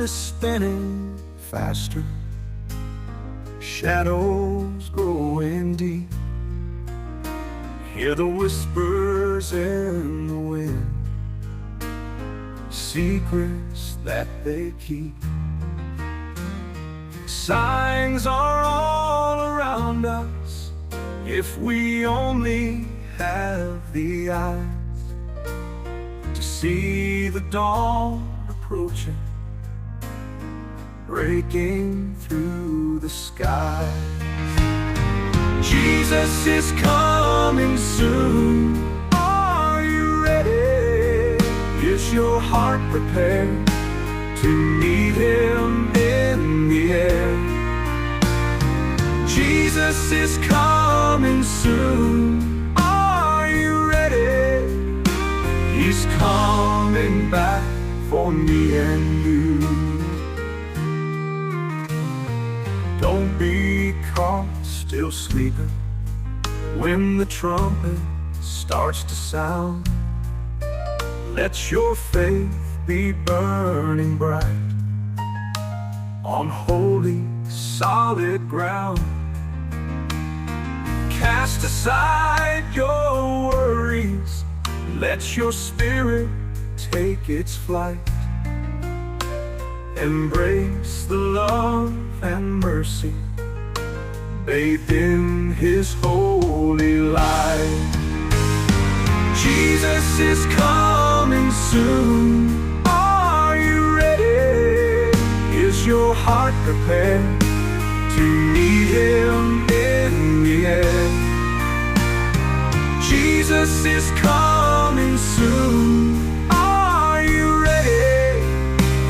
is spinning faster, shadows growing deep. Hear the whispers in the wind, secrets that they keep. Signs are all around us, if we only have the eyes to see the dawn approaching, breaking through the sky. Jesus is coming soon. Are you ready? Is your heart prepared to meet him in the air? Jesus is coming soon. Are you ready? He's coming back for me and you. Don't be caught still sleeping when the trumpet starts to sound. Let your faith be burning bright on holy, solid ground. Cast aside your worries, let your spirit take its flight. Embrace the love and mercy bathed in his holy light. Jesus is coming soon. Are you ready? Is your heart prepared to meet him in the air? Jesus is coming soon. Are you ready?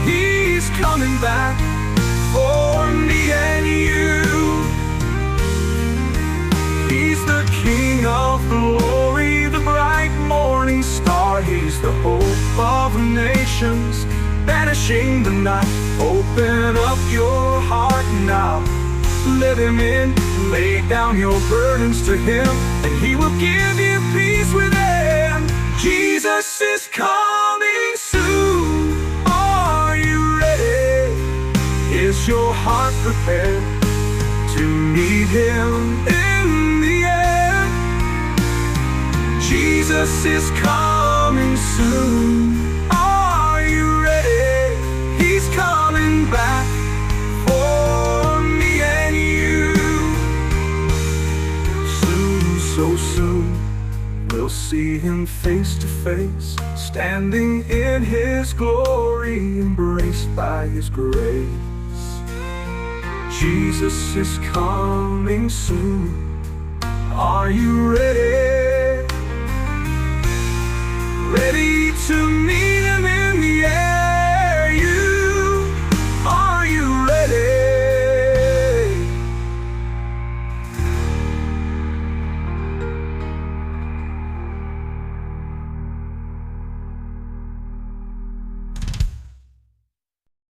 He's coming back for me and you. He's the King of glory, the bright morning star. He's the hope of nations, banishing the night. Open up your heart now, let him in. Lay down your burdens to him, and he will give you peace within. Jesus is coming soon. Are you ready? Is your heart prepared to meet him in the air? Jesus is coming soon. Are you ready? He's coming back for me and you. Soon, so soon, we'll see him face to face, standing in his glory, embraced by his grace. Jesus is coming soon. Are you ready? Ready to meet